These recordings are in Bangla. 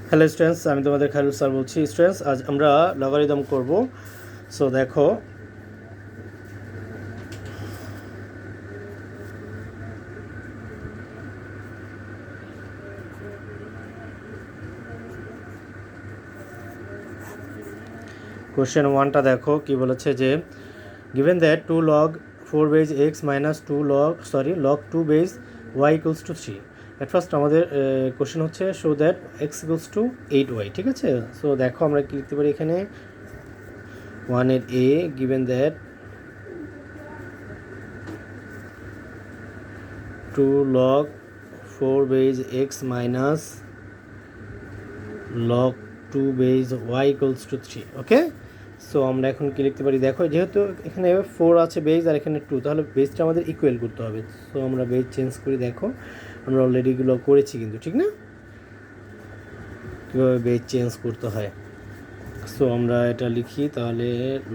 হ্যালো স্টুডেন্টস, আমি তোমাদের খায়রুল স্যার বলছি। স্টুডেন্টস, আজ আমরা লগারিদম করব। সো দেখো, কোশ্চেন ওয়ানটা দেখো কি বলেছে যে given that 2 log 4 base x minus 2 log 2 base y equals to 3। At first আমাদের কোশ্চেন হচ্ছে show that x equals to 8y। ঠিক আছে, সো দেখো আমরা কি লিখতে পারি এখানে, ওয়ানের এ given that 2 log 4 base x minus log 2 base y equals to 3। Okay, so আমরা এখন কি লিখতে পারি, দেখো যেহেতু এখানে 4 আছে বেজ আর এখানে 2, তাহলে বেজটা আমাদের ইকুয়াল করতে হবে। সো আমরা বেজ চেঞ্জ করি। দেখো আমরা অলরেডি এগুলো করেছি কিন্তু, ঠিক না, কীভাবে বেজ চেঞ্জ করতে হয়। সো আমরা এটা লিখি, তাহলে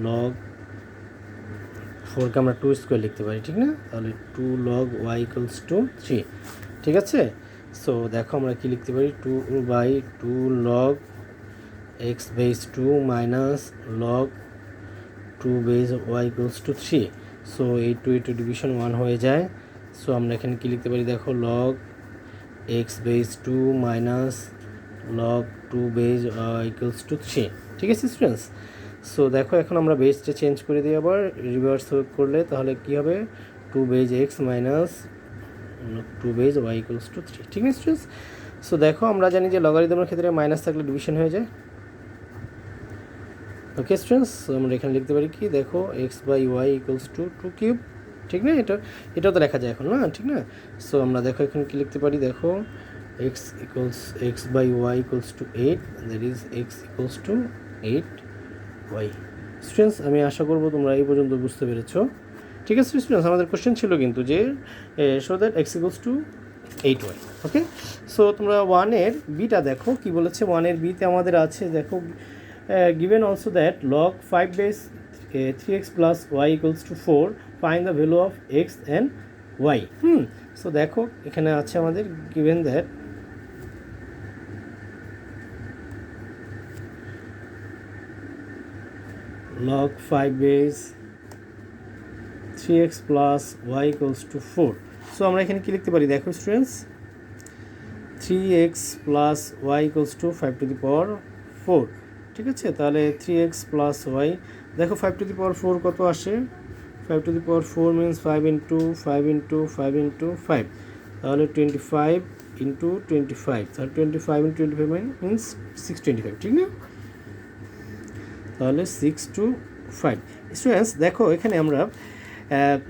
log 4কে আমরা 2 স্কোয়ার লিখতে পারি, ঠিক না, তাহলে 2 log y ইকুয়ালস টু 3। ঠিক আছে, সো দেখো আমরা কি লিখতে পারি, 2 log x base 2 minus log 2 base y equals to 3। So এই 2 ডিভিশন 1 হয়ে যায়। সো আমরা এখানে কি লিখতে পারি, দেখো log x base 2 minus log 2 base y equals to 3। ঠিক আছে স্টুডেন্টস, সো দেখো এখন আমরা বেসটা চেঞ্জ করে দিই, আবার রিভার্স করলে তাহলে কি হবে, 2 base x minus 2 base y equals to 3। ঠিক আছে স্টুডেন্টস, সো দেখো আমরা জানি যে লগারিদমের ক্ষেত্রে মাইনাস থাকলে ডিভিশন হয়ে যায়। ওকে স্টুডেন্টস, আমরা এখানে লিখতে পারি কি, দেখো x by y equals to 2 cube. ঠিক না, এটাও তো লেখা যায় এখন, না ঠিক না। সো আমরা দেখো এখন কি লিখতে পারি, দেখো x by y equals to 8, that is x equals to 8 ওয়াই। স্টুডেন্টস, আমি আশা করবো তোমরা এই পর্যন্ত বুঝতে পেরেছো। ঠিক আছে স্টুডেন্টস, আমাদের কোশ্চেন ছিল কিন্তু যে show that x equals to 8y। Okay, so তোমরা ওয়ানের বিটা দেখো কি বলেছে, ওয়ানের বিতে আমাদের আছে, দেখো given also that log 5 base 3x plus y equals to 4, find the value of x and y. So দেখো এখানে আছে আমাদের given that log 5 base 3x plus y equals to 4। সো আমরা এখানে কী লিখতে পারি, দেখো students, 3x plus y equals to 5 to the power 4। ঠিক আছে, তাহলে 3x প্লাস ওয়াই, দেখো 5 টু দি পাওয়ার 4 কত আসে, 5 to the power 4 means 5 into 5 into 5 into 5, তাহলে 25 ইন্টু 25, তাহলে 25 ইন্টু 25 মিনস 625। ঠিক না, তাহলে 6 to 5। স্টুডেন্টস দেখো এখানে আমরা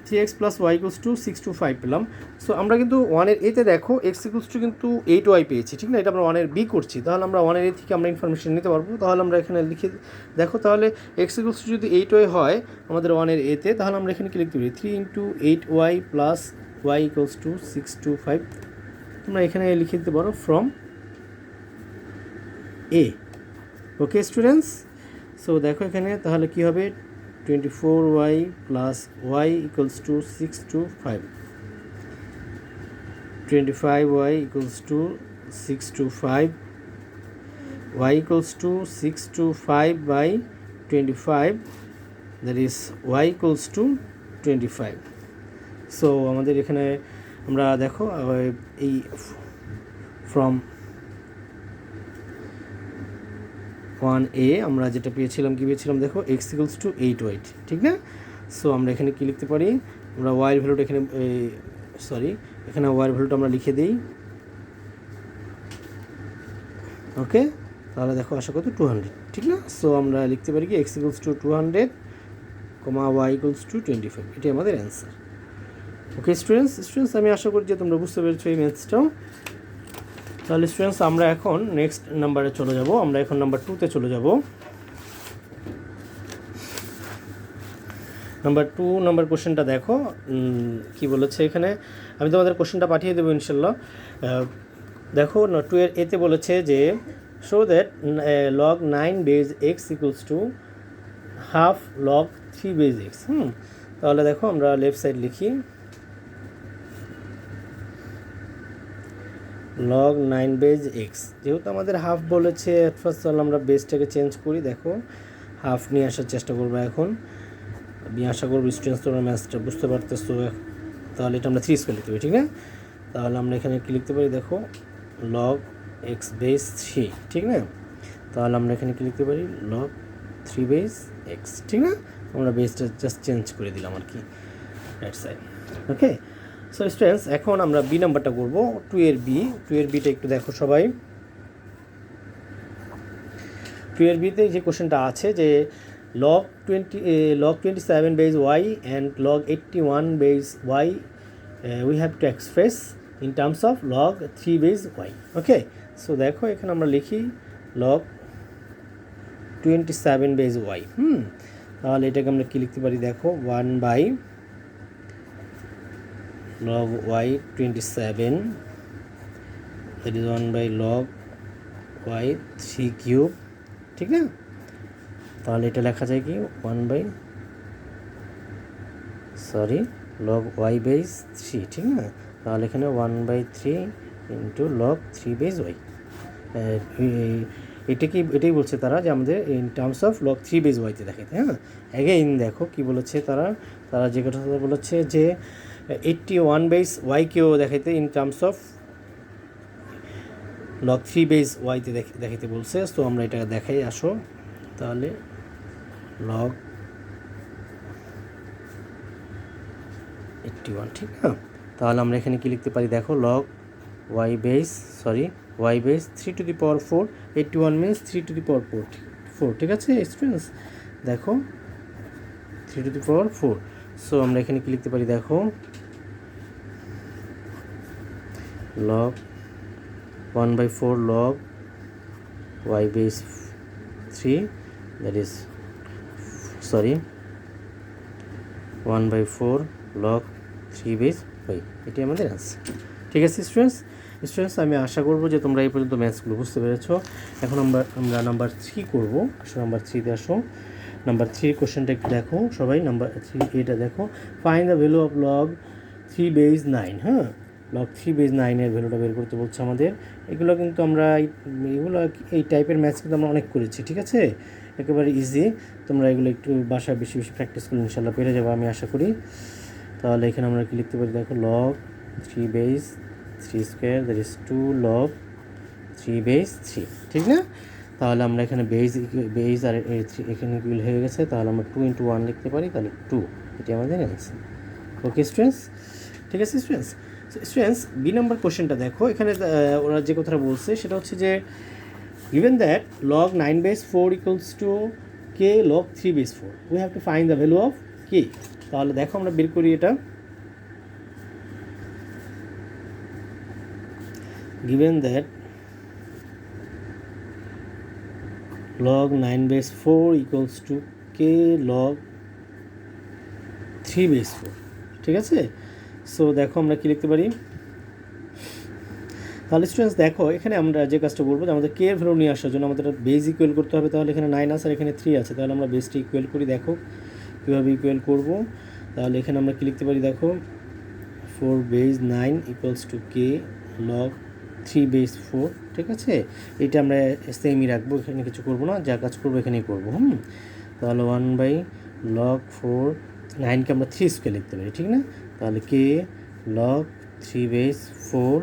3x plus y equals to 6 to 5 পেলাম। সো আমরা কিন্তু ওয়ানের এতে দেখো এক্স ইকুয়ালস টু কিন্তু 8y পেয়েছি, ঠিক না, এটা আমরা ওয়ানের বি করছি, তাহলে আমরা ওয়ানের এ থেকে আমরা ইনফরমেশন নিতে পারবো। তাহলে আমরা এখানে লিখে দেখো, তাহলে এক্স ইকুয়ালস টু যদি 8y হয় আমাদের ওয়ানের এতে, তাহলে আমরা এখানে কি লিখতে পারি, 3 into 8y plus y equals to 6 to 5। তোমরা এখানে লিখে দিতে পারো from A. Okay students, so দেখো এখানে তাহলে কী হবে, 24y plus y equals to 6 to 5, 25y equals to 6 to 5, y equals to 6 to 5 by 25, that is y equals to 25। So আমাদের এখানে আমরা দেখো এই ফ্রম 1a আমরা যেটা পেয়েছিলাম, কি পেয়েছিলাম, দেখো এক্স ইকুয়ালস টু 8y। ঠিক না, সো আমরা এখানে কি লিখতে পারি, আমরা ওয়াইয়ের ভ্যালুটা এখানে এখানে ওয়াইয়ের ভ্যালুটা আমরা লিখে দিই। ওকে, তাহলে দেখো আশা কত 200। ঠিক না, সো আমরা লিখতে পারি কি x equals to 200 comma y equals to 25, এটাই আমাদের অ্যান্সার। ওকে স্টুডেন্টস আমি আশা করি যে তোমরা বুঝতে পেরেছো এই ম্যাথসটাও। তাহলে স্টুডেন্টস আমরা এখন নেক্সট নাম্বারে চলে যাব, আমরা এখন নাম্বার 2তে চলে যাব। নাম্বার 2 নাম্বার কোশ্চেনটা দেখো কি বলেছে এখানে, আমি তোমাদের কোশ্চেনটা পাঠিয়ে দেবো ইনশাল্লাহ। দেখো 2 এর এতে বলেছে যে show that log 9 base x equals to half log 3 base x. তাহলে দেখো আমরা লেফট সাইড লিখি, লগ 9 বেজ এক্স, যেহেতু আমাদের হাফ বলেছে এট ফার্স্ট, তাহলে আমরা বেসটাকে চেঞ্জ করি। দেখো হাফ নিয়ে আসার চেষ্টা করবো এখন। আমি আশা করবো স্টুডেন্টস তোমরা ম্যাথসটা বুঝতে পারতেছো। তাহলে এটা আমরা 3 স্কোয়ার লিখতে পারি, ঠিক না? তাহলে আমরা এখানে কী লিখতে পারি দেখো, লগ এক্স বেস 3, ঠিক না? তাহলে আমরা এখানে কী লিখতে পারি, লগ 3 বেস এক্স, ঠিক না? আমরা বেসটা জাস্ট চেঞ্জ করে দিলাম আর কি, রাইট সাইড। ওকে, সো স্টুডেন্টস এখন আমরা বি নাম্বারটা করবো, 2 এর বিটা একটু দেখো সবাই। 2 এর বিতে যে কোশ্চেনটা আছে যে log 27 base y and log 81 base y we have to express in terms of log 3 base y. Okay, so দেখো এখানে আমরা লিখি log 27 base y। তাহলে এটাকে আমরা কি লিখতে পারি দেখো, 1 by log y 27, that is 1 by log y 3 cube, ঠিক না? তাহলে এটা লেখা যায় কি 1 বাই log y বেস 3, ঠিক না? তাহলে এখানে 1/3 ইন্টু log 3 বেস y। এটাই বলছে তারা যে আমাদের in terms of log 3 base ওয়াইতে দেখাইতে। হ্যাঁ, অ্যাগেইন দেখো কি বলেছে তারা যে কথা বলেছে যে 81 বেস ওয়াইকেও দেখাইতে in terms of log 3 base ওয়াইতে দেখাইতে বলছে। সো আমরা এটা দেখাই, আসো। তাহলে log 81, ঠিক না? তাহলে আমরা এখানে কি লিখতে পারি দেখো, log y base 3 to the power 4, 81 means 3 to the power 4, ঠিক আছে স্টুডেন্টস? দেখো 3 to the power 4। সো আমরা এখানে কি লিখতে পারি দেখো, log 1/4 log y base 3, that is 1/4 log 3 base y, এটি আমাদের আনসার। ঠিক আছে স্টুডেন্টস আমি আশা করবো যে তোমরা এই পর্যন্ত ম্যাথসগুলো বুঝতে পেরেছো। এখন আমরা নাম্বার 3 করবো। আসো নাম্বার 3তে আসো। নাম্বার 3 কোশ্চেনটা একটু দেখো সবাই। নাম্বার 3 এটা দেখো, find the value of log 3 base 9। হ্যাঁ, log 3 বেস 9 এর ভ্যালুটা বের করতে বলছে আমাদের। এগুলো কিন্তু আমরা এই টাইপের ম্যাথস কিন্তু আমরা অনেক করেছি, ঠিক আছে? একেবারে ইজি। তোমরা এগুলো একটু বাসায় বেশি প্র্যাকটিস করলে ইনশাল্লাহ পেরে যাবো আমি আশা করি। তাহলে এখানে আমরা কি লিখতে পারি দেখো, log 3 base 3 square, that is 2 log 3 base 3, ঠিক না? তাহলে আমরা এখানে বেস আর এখানে ইকুয়াল হয়ে গেছে, তাহলে আমরা 2 × 1 লিখতে পারি, তাহলে 2, এটি আমাদের অ্যান্সার। ওকে স্টুডেন্টস, ঠিক আছে স্টুডেন্টস বি নাম্বার কোশ্চেনটা দেখো। এখানে ওরা যে কথাটা বলছে সেটা হচ্ছে যে given that log 9 base 4 equals to k log 3 base 4, we have to find the value of k. তাহলে দেখো আমরা বের করি এটা। given that log 9 base 4 equals to k log 3 base 4, ঠিক আছে? সো দেখো আমরা কি লিখতে পারি তাহলে স্টুডেন্টস দেখো, এখানে আমরা যে কাজটা করবো যে আমাদের কে এর ভ্যালু নিয়ে আসার জন্য আমাদের বেস ইকুয়াল করতে হবে। তাহলে এখানে 9 আছে আর এখানে 3 আছে, তাহলে আমরা বেসটা ইকুয়াল করি। দেখো কীভাবে ইকুয়াল করবো। তাহলে এখানে আমরা কি লিখতে পারি দেখো, 4 base 9 equals to K log 3 base 4, ঠিক আছে? এটা আমরা সেমই রাখবো, এখানে কিছু করবো না, যা কাজ করবো এখানেই করবো। তাহলে 1/log 4, 9কে আমরা 3 স্কোয়ার লিখতে পারি, ঠিক না? তাহলে কে log 3 বেস 4,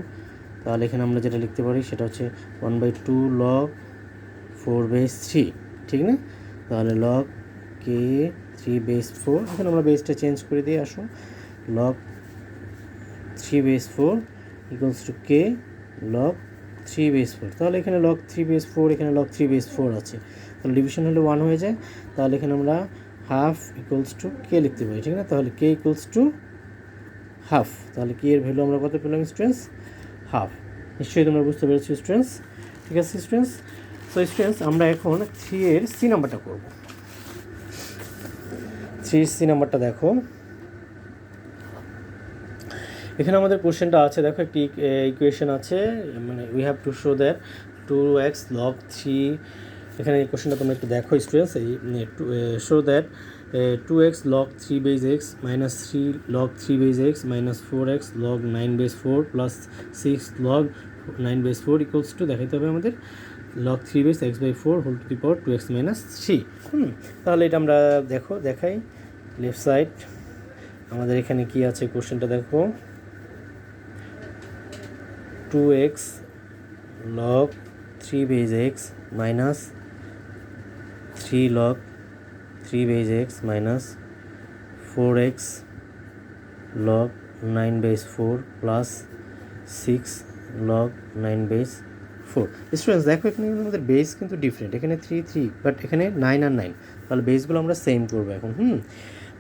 তাহলে এখানে আমরা যেটা লিখতে পারি সেটা হচ্ছে 1/2 log 4 বেস 3, ঠিক না? তাহলে log কে 3 বেস 4, এখানে আমরা বেসটা চেঞ্জ করে দিয়ে আসো, log 3 বেস 4 ইকুয়ালস টু কে log 3 বেস 4। তাহলে এখানে log 3 বেস 4, এখানে log 3 বেস 4 আছে, তাহলে ডিভিশন হলে 1 হয়ে যায়। তাহলে এখানে আমরা হাফ ইকুয়ালস টু কে লিখতে পারি, ঠিক না? তাহলে কে ইকুয়ালস টু হাফ। তাহলে কে এর ভ্যালু আমরা কত পেলাম স্টুডেন্টস? হাফ। নিশ্চয়ই তোমরা বুঝতে পেরেছো স্টুডেন্টস, ঠিক আছে স্টুডেন্টস? সো স্টুডেন্টস আমরা এখন 3 এর সি নাম্বারটা করব। 3 এর সি নাম্বারটা দেখো, এখানে আমাদের কোশ্চেনটা আছে দেখো, একটি ইকুয়েশন আছে, মানে we have to show that 2x log 3, এখানে এই কোশ্চেনটা তোমরা একটু দেখো স্টুডেন্টস। এই show that 2x log 3 base x minus 3 log 3 base x minus 4x log 9 base 4 plus 6 log 9/4 equals to দেখাইতে হবে আমাদের log 3 base x/4 whole to the power 2x - 3। তাহলে এটা আমরা দেখাই লেফট সাইড আমাদের এখানে কি আছে কোশ্চেনটা দেখো 2x log 3 base x minus 3 log 3 base x minus 4x log 9/4 plus 6 log 9/4। Students দেখো এখানে আমাদের বেস কিন্তু ডিফারেন্ট, এখানে 3 3 বাট এখানে 9 আর 9, তাহলে বেসগুলো আমরা সেম করবো এখন।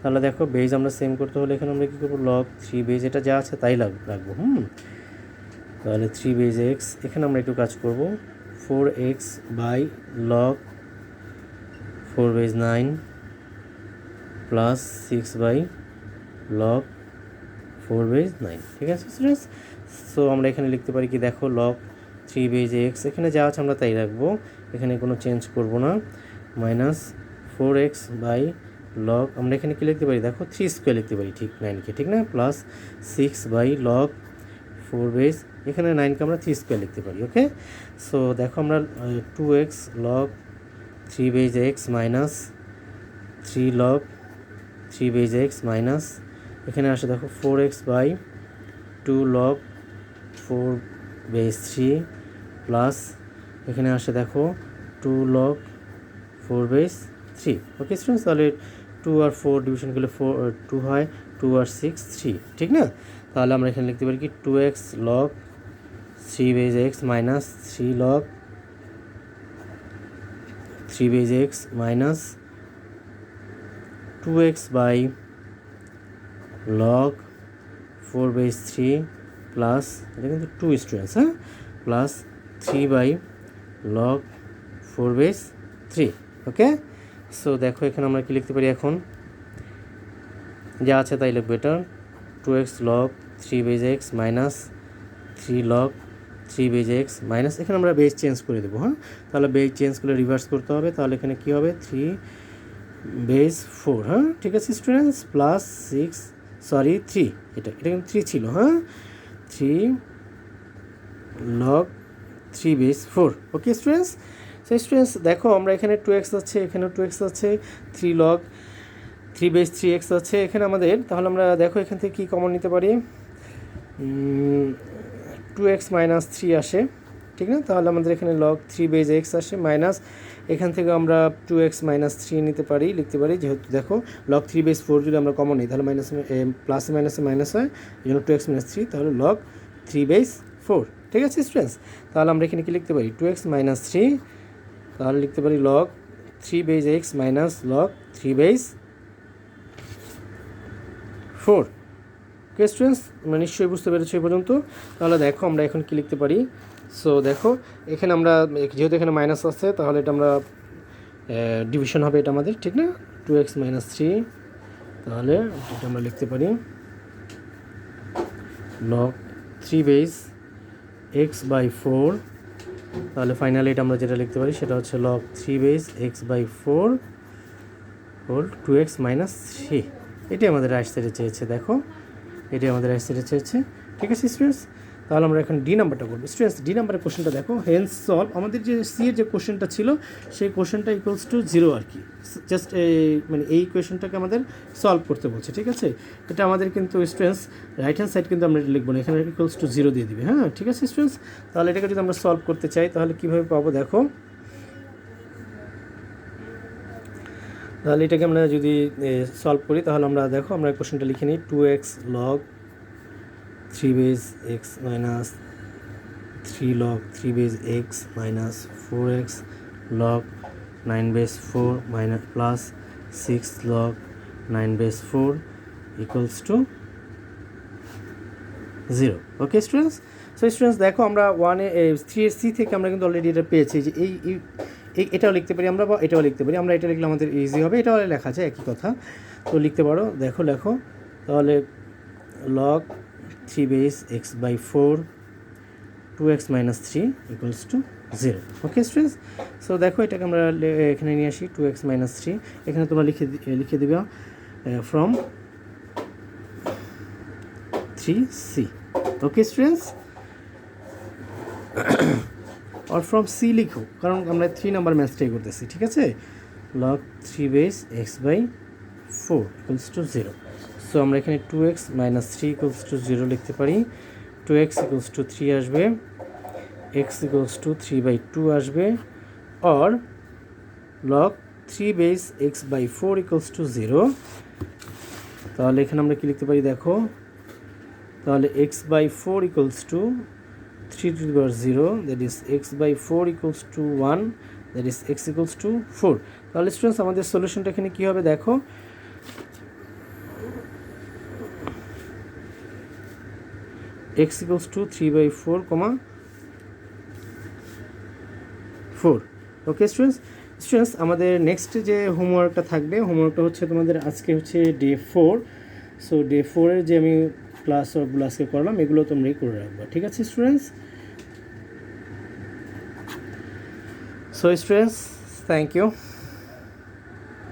তাহলে দেখো বেস আমরা সেম করতে হলে এখানে আমরা কী করবো log 3 বেস এটা যা আছে তাই রাখবো। তাহলে 3 বেস x এখানে আমরা একটু কাজ করব 4x by log 4 base 9 plus 6 by log 4 base 9। ঠিক আছে স্টুডেন্টস, সো আমরা এখানে লিখতে পারি কি দেখো log 3 বেস x এখানে যা আছে আমরা তাই রাখবো, এখানে কোনো চেঞ্জ করব না, মাইনাস 4x বাই log আমরা এখানে কি লিখতে পারি দেখো 3 স্কোয়ার লিখতে পারি ঠিক 9কে, ঠিক না, প্লাস 6 বাই log 4 বেস এখানে 9কে আমরা 3 স্কোয়ার লিখতে পারি। ওকে, সো দেখো আমরা 2x log 3 base x minus 3 log 3 base x minus এখানে আসে দেখো 4x by 2 log 4 base 3 plus এখানে আসে দেখো 2 log 4 বেস 3। ওকে স্টুডেন্টস, তাহলে 2 আর 4 ডিভিশন করলে 2 হয়, 2 আর 6 3, ঠিক না। তাহলে আমরা এখানে লিখতে পারি কি 2x log 3 base x minus 3 log 3 base x minus 2x by log 4 base 3 plus এটা কিন্তু 2 students, plus 3 by log 4 base 3। Okay, so দেখো এখানে আমরা কি লিখতে পারি এখন যা আছে তাই লিখবো, এটা 2x log 3 base x minus 3 log 3 base x minus এখানে আমরা বেস চেঞ্জ করে দেবো। তাহলে বেস চেঞ্জ করলে রিভার্স করতে হবে, তাহলে এখানে কি হবে 3 বেস 4। ঠিক আছে স্টুডেন্টস, প্লাস 6 সরি 3 এটা কিন্তু 3 ছিল, 3 log 3 বেস 4। ওকে স্টুডেন্টস, সো স্টুডেন্টস দেখো আমরা এখানে 2x আছে, এখানেও 2x আছে, 3 log 3 বেস 3x আছে এখানে আমাদের, তাহলে আমরা দেখো এখান থেকে কী কমন নিতে পারি 2x মাইনাস 3 আসে, ঠিক না, তাহলে আমাদের এখানে log 3 বেস x আসে মাইনাস এখান থেকে আমরা 2x মাইনাস 3 নিতে পারি, লিখতে পারি, যেহেতু দেখো log 3 বেস 4 যদি আমরা কমন নিই তাহলে মাইনাস প্লাসে মাইনাসে মাইনাস হয়, এই জন্য 2x মাইনাস 3, তাহলে log 3 বেস 4। ঠিক আছে স্টুডেন্টস, তাহলে আমরা এখানে কি লিখতে পারি 2x মাইনাস 3, তাহলে লিখতে পারি log 3 base x minus log 3 base 4। Okay students, আমরা নিশ্চয়ই বুঝতে পেরেছি এই পর্যন্ত। তাহলে দেখো আমরা এখন কি লিখতে পারি, সো দেখো এখানে আমরা যেহেতু এখানে মাইনাস আছে তাহলে এটা আমরা ডিভিশন হবে এটা আমাদের, ঠিক না, 2x মাইনাস 3, তাহলে এটা আমরা লিখতে পারি log 3 বেস x বাই 4, তাহলে ফাইনালি এটা আমরা যেটা লিখতে পারি সেটা হচ্ছে log 3 base x by 4 whole 2x minus 3। এটাই আমাদের রাইট সাইডে চেয়েছে, দেখো এটাই আমাদের রাইট সাইডে চেয়েছে। ঠিক আছে স্টুডেন্টস, তাহলে আমরা এখন ডি নাম্বারটা করবো। স্টুডেন্টস ডি নাম্বারের কোশ্চেনটা দেখো, হেন্স সলভ আমাদের যে সি এর যে কোশ্চেনটা ছিল সেই কোশ্চেনটা ইকুয়ালস টু 0 আর কি, জাস্ট মানে এই কোয়েশনটাকে আমাদের সলভ করতে বলছে। ঠিক আছে, এটা আমাদের কিন্তু স্টুডেন্টস রাইট হ্যান্ড সাইড কিন্তু আমরা লিখবো না, এখানে ইকুয়ালস টু 0 দিয়ে দিবে। ঠিক আছে স্টুডেন্টস, তাহলে এটাকে যদি আমরা সলভ করতে চাই তাহলে কীভাবে পাবো দেখো, তাহলে এটাকে আমরা যদি সলভ করি তাহলে আমরা দেখো আমরা কোশ্চেনটা লিখে নিই 2x log 3 base x minus 3 log 3 base x minus 4x log 9 base 4 minus plus 6 log 9 base 4 equals to 0। Okay students, so students দেখো আমরা 3 সি থেকে আমরা কিন্তু অলরেডি এটা পেয়েছি যে এই এটাও লিখতে পারি আমরা বা এটাও লিখতে পারি, আমরা এটা লিখলে আমাদের ইজি হবে, এটাও লেখা আছে একই কথা, তো লিখতে পারো। লেখো তাহলে log 3 base x by 4 2x minus 3 equals to 0। Okay students, so দেখো এটাকে আমরা এখানে নিয়ে আসি 2x মাইনাস 3, এখানে তোমরা লিখে দিবে from 3c। Okay students, or from C লিখো, কারণ আমরা 3 নাম্বার ম্যাথটাই করতেছি, ঠিক আছে। Log 3 base x by 4 equals to 0। So আমরা এখানে 2x মাইনাস 3 ইকুয়ালস টু 0 লিখতে পারি। 2x ইকুয়ালস টু 3 আসবে, x ইকুয়ালস টু 3 বাই 2 আসবে, or log 3 base x by 4 equals to 0। তাহলে এখানে আমরা কি লিখতে পারি দেখো, তাহলে x by 4 equals to 3 to the power 0, that is x by 4 equals to 1, that is x equals to 4. তাহলে স্টুডেন্টস আমাদের সলিউশনটা এখানে কী হবে দেখো, x equals to 3 by 4, 4. Okay students আমাদের নেক্সট যে হোমওয়ার্কটা থাকবে, হোমওয়ার্কটা হচ্ছে তোমাদের আজকে হচ্ছে ডে 4। সো ডে 4-এর যে আমি ক্লাস ওয়ার্কগুলো আজকে করলাম এগুলো তোমরাই করে রাখবা, ঠিক আছে students. So students, thank you.